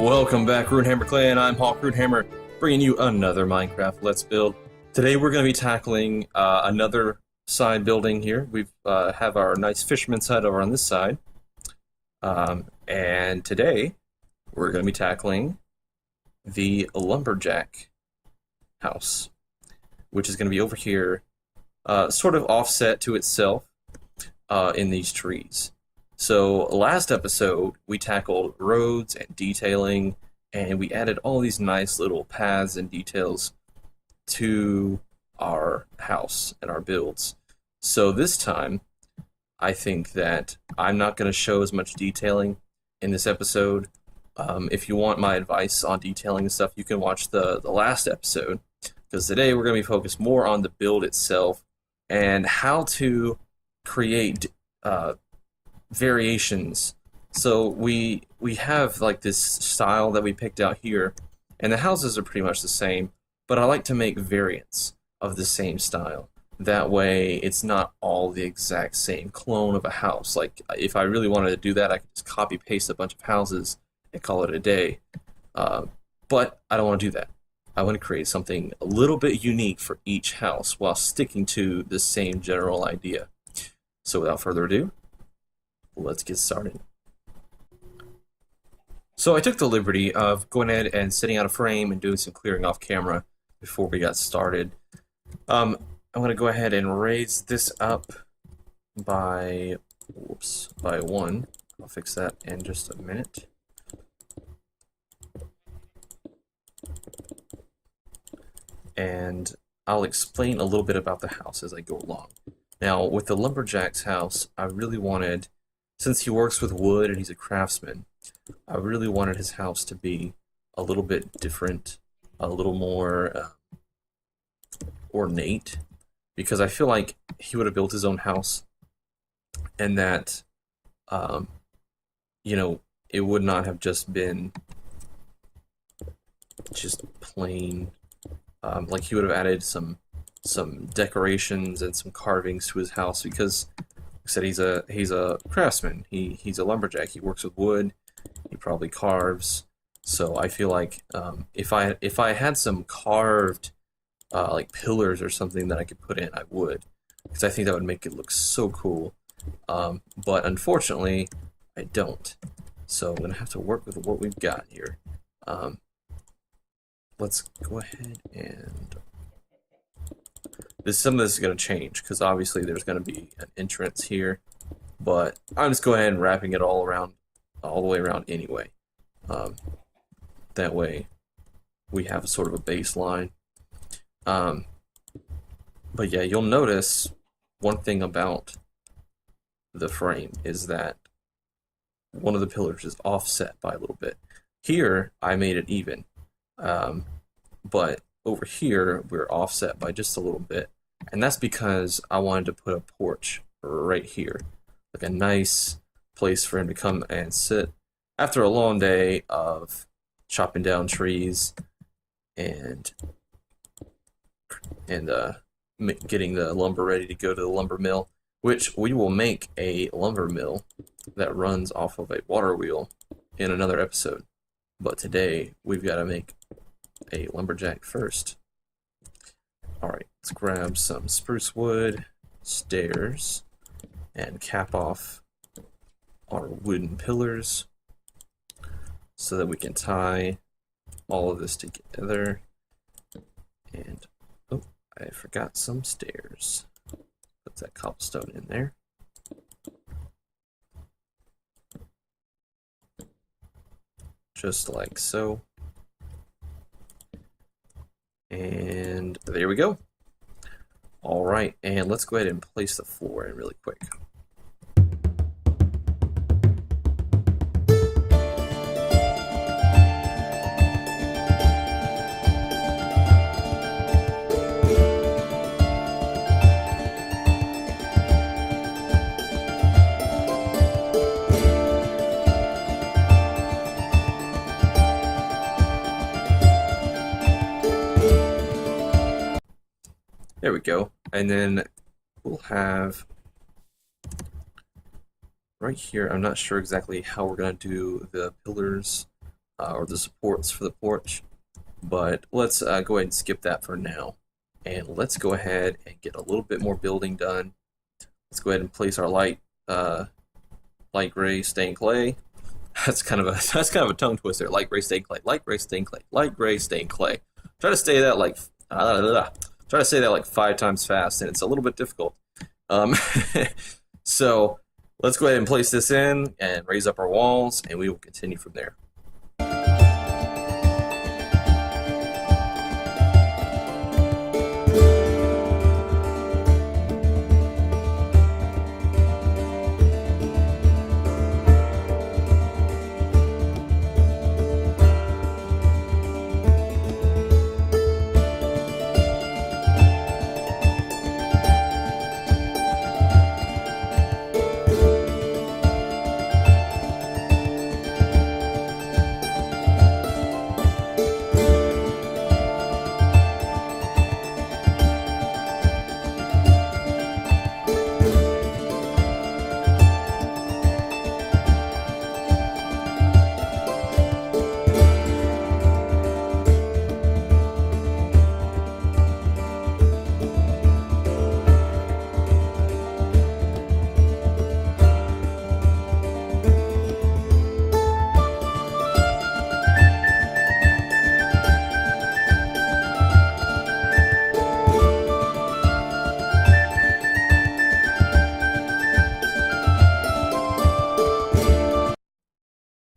Welcome back, Runehammer Clan. I'm Hawk Runehammer, bringing you another Minecraft Let's Build. Today we're going to be tackling another side building here. We have our nice fisherman's hut over on this side. And today we're going to be tackling the Lumberjack house, which is going to be over here, sort of offset to itself in these trees. So last episode, we tackled roads and detailing, and we added all these nice little paths and details to our house and our builds. So this time, I think that I'm not going to show as much detailing in this episode. If you want my advice on detailing and stuff, you can watch the last episode, because today we're going to be focused more on the build itself and how to create variations. So we have like this style that we picked out here, and the houses are pretty much the same, but I like to make variants of the same style. That way it's not all the exact same clone of a house. Like if I really wanted to do that, I could just copy paste a bunch of houses and call it a day. But I don't want to do that. I want to create something a little bit unique for each house while sticking to the same general idea. So without further ado, let's get started. So I took the liberty of going ahead and setting out a frame and doing some clearing off camera before we got started. I'm going to go ahead and raise this up by 1. I'll fix that in just a minute. And I'll explain a little bit about the house as I go along. Now, with the Lumberjack's house, I really wanted, since he works with wood and he's a craftsman, I really wanted his house to be a little bit different, a little more ornate, because I feel like he would have built his own house, and that, you know, it would not have just been just plain, like he would have added some decorations and some carvings to his house, because said he's a craftsman. He's a lumberjack. He works with wood. He probably carves. So I feel like if I had some carved like pillars or something that I could put in, I would, because I think that would make it look so cool. But unfortunately, I don't. So I'm gonna have to work with what we've got here. Let's go ahead and some of this is going to change, because obviously there's going to be an entrance here, but I'm just going ahead and wrapping it all the way around anyway. That way we have a sort of a baseline. But yeah, you'll notice one thing about the frame is that one of the pillars is offset by a little bit. Here I made it even, but over here we're offset by just a little bit. And that's because I wanted to put a porch right here, like a nice place for him to come and sit after a long day of chopping down trees and getting the lumber ready to go to the lumber mill, which we will make a lumber mill that runs off of a water wheel in another episode. But today we've got to make a lumberjack first. Alright, let's grab some spruce wood, stairs, and cap off our wooden pillars so that we can tie all of this together. And, oh, I forgot some stairs. Put that cobblestone in there. Just like so. And there we go. All right, and let's go ahead and place the floor in really quick. There we go. And then we'll have right here, I'm not sure exactly how we're going to do the pillars. or the supports for the porch. But let's go ahead and skip that for now. And let's go ahead and get a little bit more building done. Let's go ahead and place our light gray stained clay. That's kind of a tongue twister. Light gray stained clay, light gray stained clay, light gray stained clay. Try to say that like 5 times fast, and it's a little bit difficult. So let's go ahead and place this in and raise up our walls, and we will continue from there.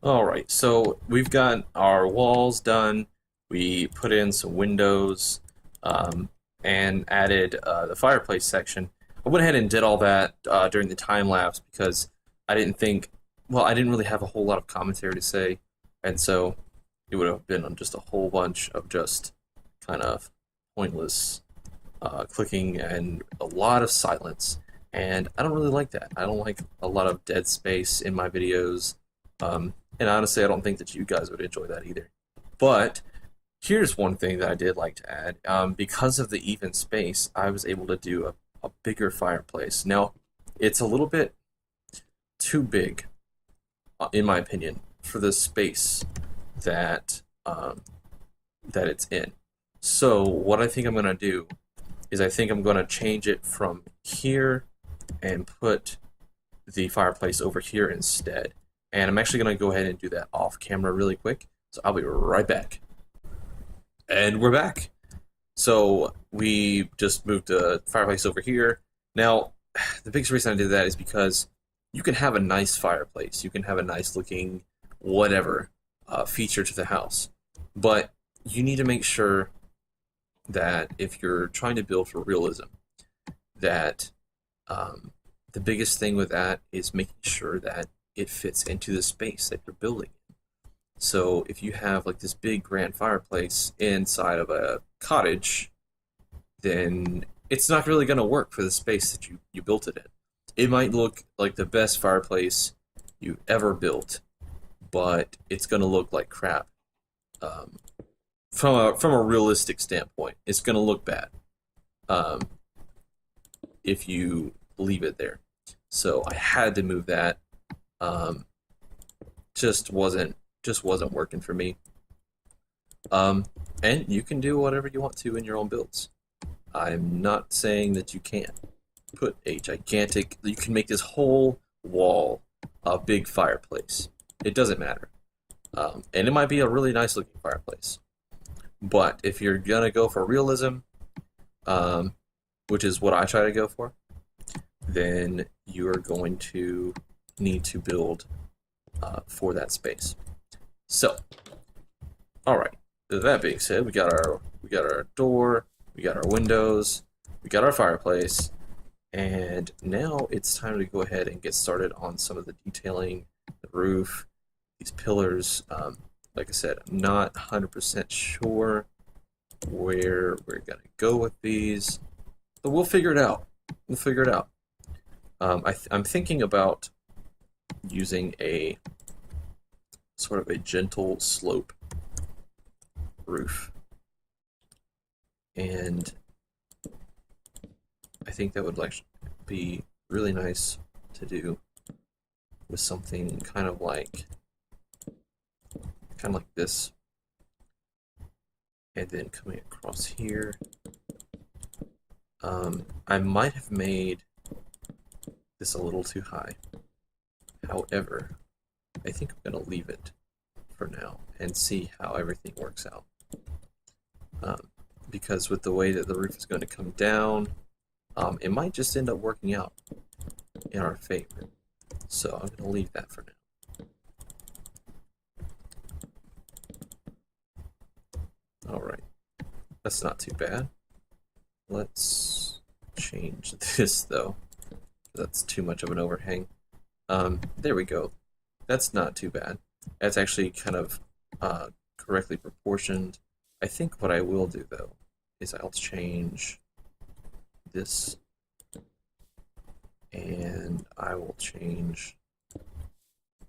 Alright, so we've got our walls done. We put in some windows and added the fireplace section. I went ahead and did all that during the time lapse because I didn't really have a whole lot of commentary to say, and so it would have been just a whole bunch of just kind of pointless clicking and a lot of silence, and I don't really like that. I don't like a lot of dead space in my videos. And honestly, I don't think that you guys would enjoy that either. But here's one thing that I did like to add. Because of the even space, I was able to do a bigger fireplace. Now, it's a little bit too big, in my opinion, for the space that it's in. So what I think I'm going to do is I think I'm going to change it from here and put the fireplace over here instead. And I'm actually going to go ahead and do that off camera really quick. So I'll be right back. And we're back. So we just moved the fireplace over here. Now, the biggest reason I did that is because you can have a nice fireplace. You can have a nice looking whatever feature to the house. But you need to make sure that if you're trying to build for realism, that the biggest thing with that is making sure that it fits into the space that you're building. So if you have like this big grand fireplace inside of a cottage, then it's not really going to work for the space that you built it in. It might look like the best fireplace you ever built, but it's going to look like crap. From a realistic standpoint, it's going to look bad if you leave it there. So I had to move that. Just wasn't working for me. And you can do whatever you want to in your own builds. I'm not saying that you can't put a gigantic. You can make this whole wall a big fireplace. It doesn't matter, and it might be a really nice looking fireplace. But if you're gonna go for realism, which is what I try to go for, then you are going to need to build for that space. So, all right. That being said, we got our door, we got our windows, we got our fireplace, and now it's time to go ahead and get started on some of the detailing, the roof, these pillars. Like I said, I'm not 100% sure where we're gonna go with these, but we'll figure it out. We'll figure it out. I'm thinking about using a sort of a gentle slope roof, and I think that would like be really nice to do with something kind of like kind of like this, and then coming across here. I might have made this a little too high. However, I think I'm going to leave it for now and see how everything works out. Because with the way that the roof is going to come down, it might just end up working out in our favor. So I'm going to leave that for now. Alright, that's not too bad. Let's change this though. That's too much of an overhang. There we go. That's not too bad. That's actually kind of correctly proportioned. I think what I will do though is I'll change this, and I will change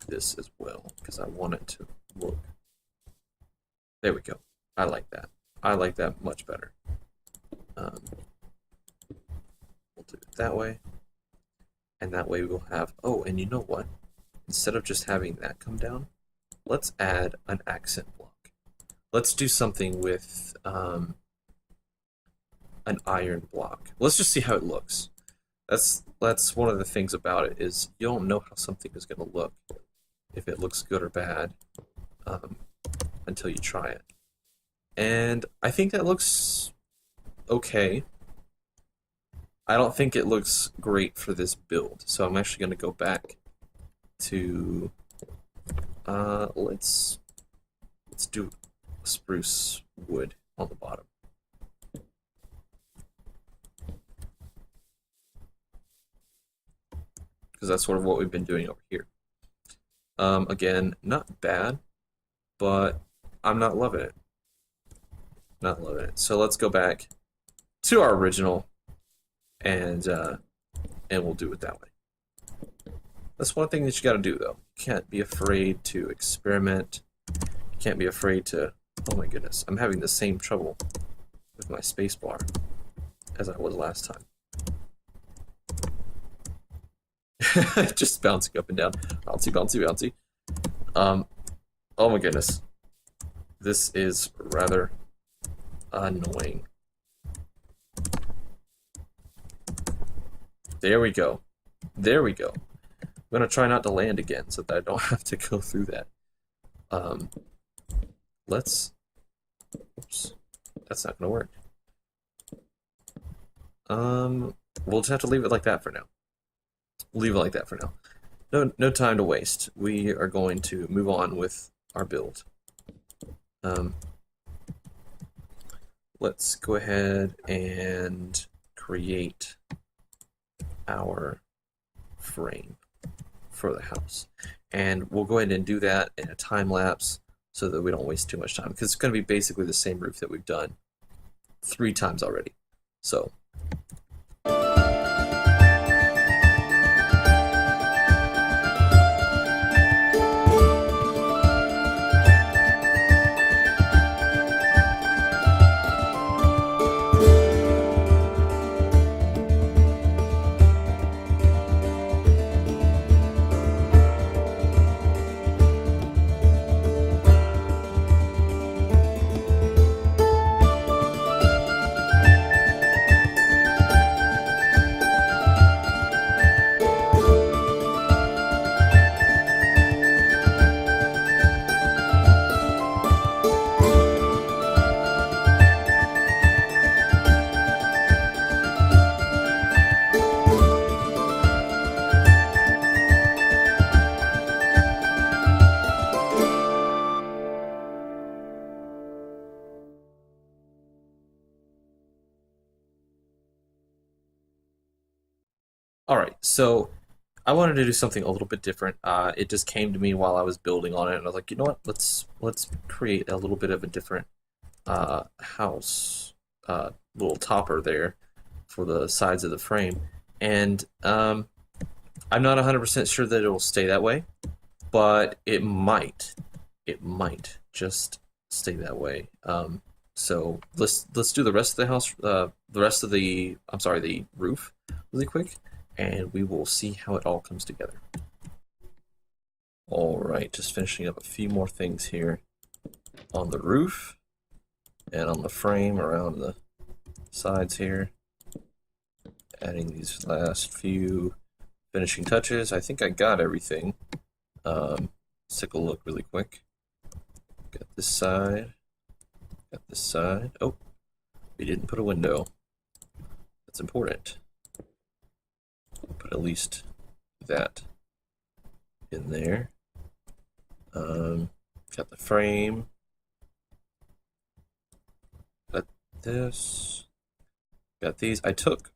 this as well because I want it to look. There we go. I like that. I like that much better. We'll do it that way, and that way we'll have. Oh, and you know what? Instead of just having that come down, let's add an accent block. Let's do something with an iron block. Let's just see how it looks. That's one of the things about it, is you don't know how something is going to look, if it looks good or bad, until you try it. And I think that looks okay. I don't think it looks great for this build, so I'm actually going to go back to let's do spruce wood on the bottom. Because that's sort of what we've been doing over here. Again, not bad, but I'm not loving it. Not loving it. So let's go back to our original, and we'll do it that way. That's one thing that you got to do, though. You can't be afraid to experiment. You can't be afraid to. Oh my goodness, I'm having the same trouble with my spacebar as I was last time. Just bouncing up and down. Bouncy, bouncy, bouncy. Oh my goodness. This is rather annoying. There we go. There we go. I'm going to try not to land again so that I don't have to go through that. Let's... Oops. That's not going to work. We'll just have to leave it like that for now. Leave it like that for now. No time to waste. We are going to move on with our build. Let's go ahead and create our frame for the house. And we'll go ahead and do that in a time lapse so that we don't waste too much time, because it's going to be basically the same roof that we've done 3 times already. So alright, so I wanted to do something a little bit different. It just came to me while I was building on it, and I was like, you know what? Let's create a little bit of a different house, little topper there for the sides of the frame. And I'm not 100% sure that it will stay that way, but it might. It might just stay that way. So let's do the rest of the house, the roof, really quick, and we will see how it all comes together. All right, just finishing up a few more things here. on the roof and on the frame around the sides here. Adding these last few finishing touches. I think I got everything. Let's take a look really quick. Got this side. Got this side. Oh, we didn't put a window. That's important. Put at least that in there. Got the frame. Got this. Got these. I took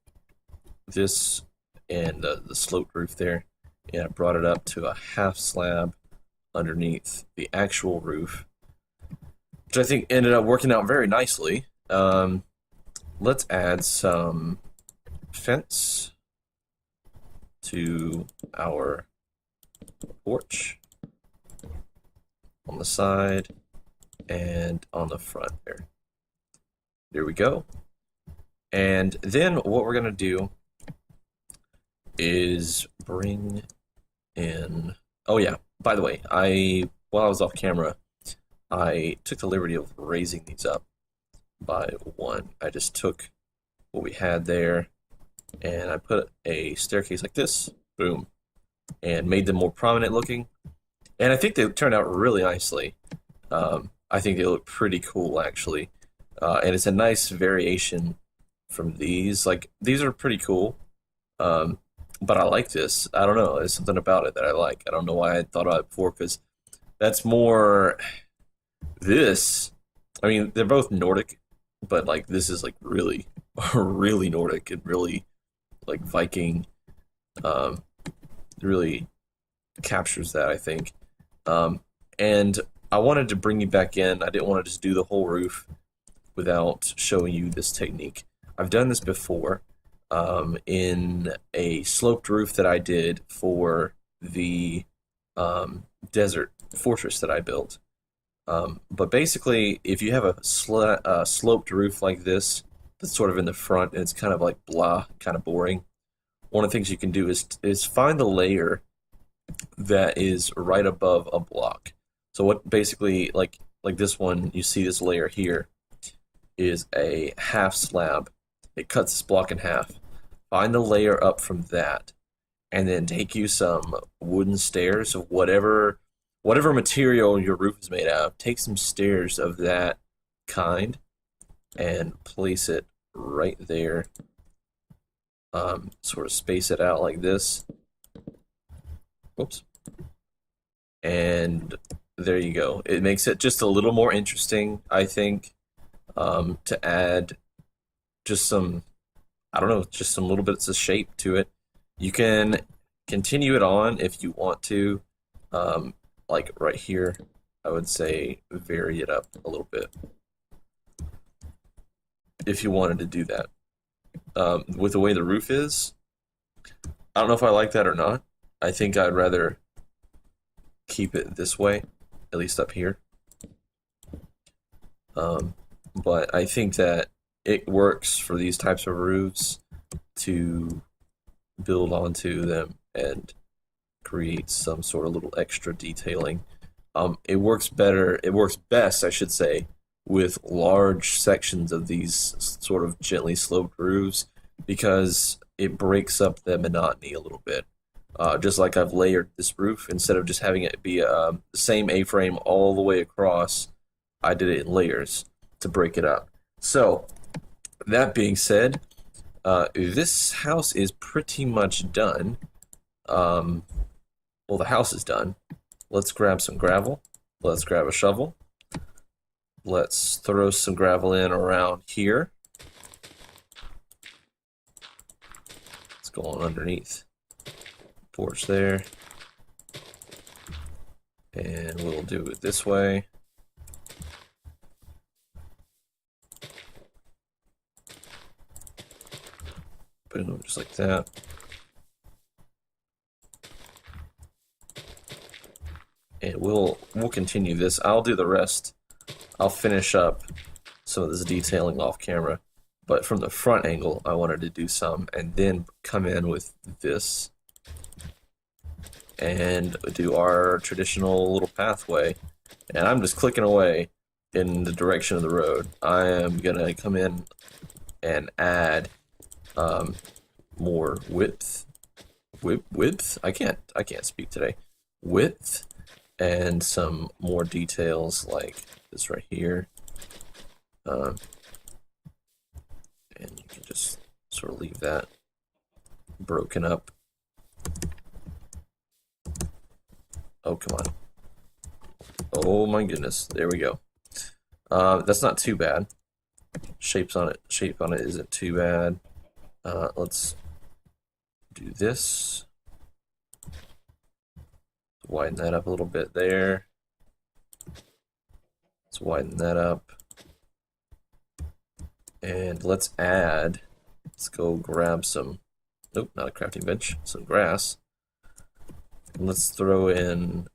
this and the sloped roof there, and I brought it up to a half slab underneath the actual roof, which I think ended up working out very nicely. Let's add some fence to our porch on the side and on the front there. There we go. And then what we're going to do is bring in... Oh yeah, by the way, while I was off camera, I took the liberty of raising these up by one. I just took what we had there and I put a staircase like this, boom, and made them more prominent looking. And I think they turned out really nicely. I think they look pretty cool actually. And it's a nice variation from these. Like, these are pretty cool. But I like this. I don't know. There's something about it that I like. I don't know why I thought about it before, because that's more this. I mean, they're both Nordic, but like this is like really, really Nordic and really like Viking. Really captures that, I think. And I wanted to bring you back in. I didn't want to just do the whole roof without showing you this technique. I've done this before. In a sloped roof that I did for the desert fortress that I built. But basically, if you have a sloped roof like this, that's sort of in the front, and it's kind of like blah, kind of boring, one of the things you can do is find the layer that is right above a block. So what basically, like this one, you see this layer here, is a half slab. It cuts this block in half. Find the layer up from that, and then take you some wooden stairs of whatever material your roof is made out of. Take some stairs of that kind and place it right there. Sort of space it out like this. Whoops. And there you go. It makes it just a little more interesting, I think, to add just some, I don't know, just some little bits of shape to it. You can continue it on if you want to. Like right here, I would say vary it up a little bit if you wanted to do that. With the way the roof is, I don't know if I like that or not. I think I'd rather keep it this way, at least up here. But I think that it works for these types of roofs to build onto them and create some sort of little extra detailing. It works best, I should say, with large sections of these sort of gently sloped roofs, because it breaks up the monotony a little bit. Just like I've layered this roof, instead of just having it be the same A-frame all the way across, I did it in layers to break it up. So, that being said, this house is pretty much done. Well, the house is done. Let's grab some gravel. Let's grab a shovel. Let's throw some gravel in around here. Let's go on underneath. Porch there. And we'll do it this way. Boom, just like that. And we'll continue this. I'll do the rest. I'll finish up some of this detailing off camera. But from the front angle, I wanted to do some, and then come in with this and do our traditional little pathway. And I'm just clicking away. in the direction of the road, I am gonna come in and add more width. Width? I can't speak today. Width and some more details like this right here. And you can just sort of leave that broken up. Oh, come on. Oh my goodness. There we go. That's not too bad. Shape on it isn't too bad. Let's do this. Widen that up a little bit there. Let's widen that up. And let's go grab some, nope, not a crafting bench, some grass. And let's throw in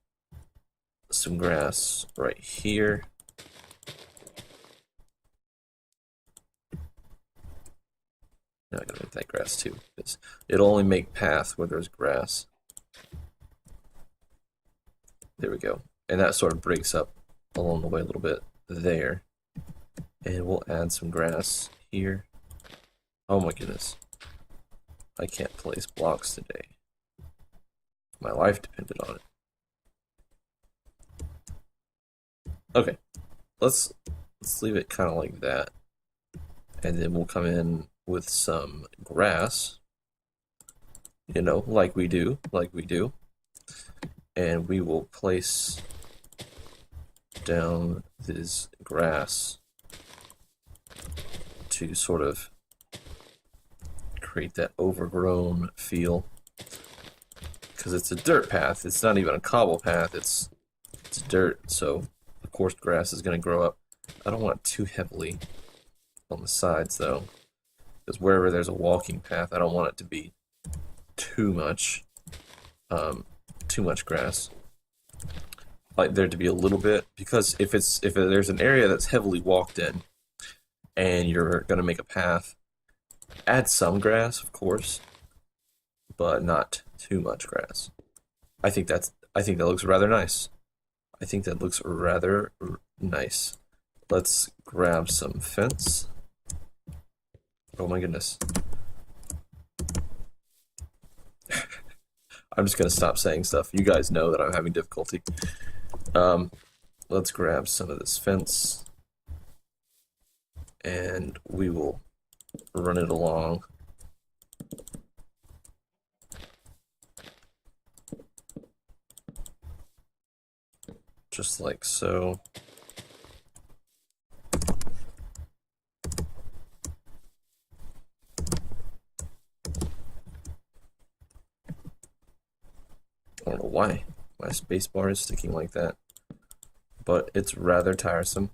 some grass right here. Now I gotta make that grass too, because it'll only make path where there's grass. There we go. And that sort of breaks up along the way a little bit there. And we'll add some grass here. Oh my goodness. I can't place blocks today. My life depended on it. Okay. Let's leave it kind of like that. And then we'll come in with some grass. You know, like we do. And we will place down this grass to sort of create that overgrown feel, because it's a dirt path. It's not even a cobble path. It's dirt, so of course grass is going to grow up. I don't want it too heavily on the sides though, because wherever there's a walking path, I don't want it to be too much grass. I like there to be a little bit, because if there's an area that's heavily walked in and you're going to make a path, add some grass, of course, but not too much grass. I think that looks rather nice. Let's grab some fence. Oh my goodness. I'm just gonna stop saying stuff. You guys know that I'm having difficulty. Let's grab some of this fence, and we will run it along. Just like so. I don't know why my spacebar is sticking like that, but it's rather tiresome.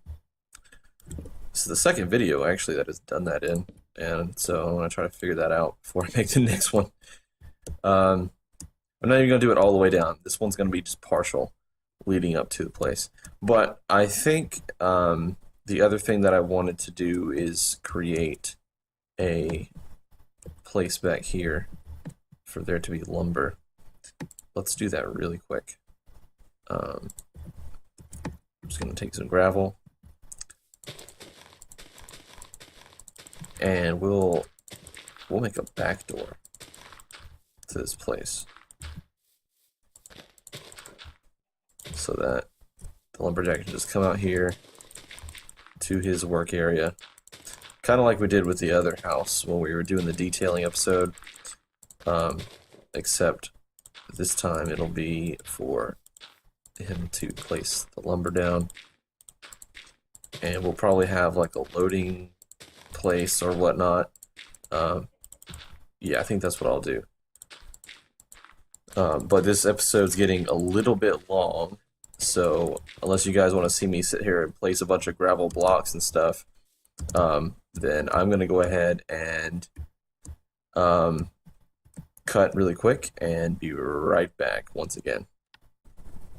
This is the second video actually that has done that in, and so I'm gonna try to figure that out before I make the next one. I'm not even gonna do it all the way down. This one's gonna be just partial, leading up to the place. But I think the other thing that I wanted to do is create a place back here for there to be lumber. Let's do that really quick. I'm just gonna take some gravel, and we'll make a back door to this place, so that the lumberjack can just come out here to his work area, kind of like we did with the other house when we were doing the detailing episode, except this time it'll be for him to place the lumber down, and we'll probably have like a loading place or whatnot. Yeah, I think that's what I'll do. But this episode's getting a little bit long, so unless you guys want to see me sit here and place a bunch of gravel blocks and stuff, then I'm going to go ahead and cut really quick and be right back once again.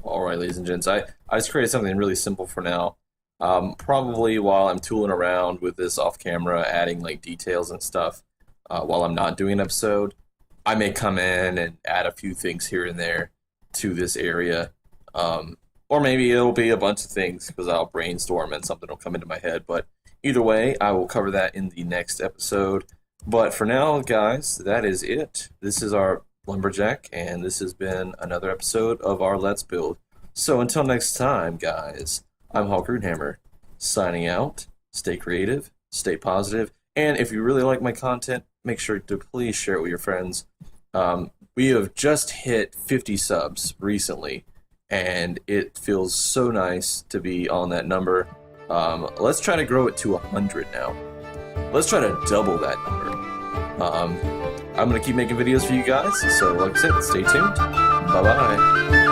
Alright, ladies and gents, I just created something really simple for now. Probably while I'm tooling around with this off camera, adding like details and stuff, while I'm not doing an episode, I may come in and add a few things here and there to this area. Or maybe it'll be a bunch of things because I'll brainstorm and something will come into my head. But either way, I will cover that in the next episode. But for now, guys, that is it. This is our Lumberjack, and this has been another episode of our Let's Build. So until next time, guys, I'm Hulk Runehammer, signing out. Stay creative, stay positive, and if you really like my content, make sure to please share it with your friends. We have just hit 50 subs recently, and it feels so nice to be on that number. Let's try to grow it to 100 now. Let's try to double that number. I'm going to keep making videos for you guys, so like I said, stay tuned. Bye-bye.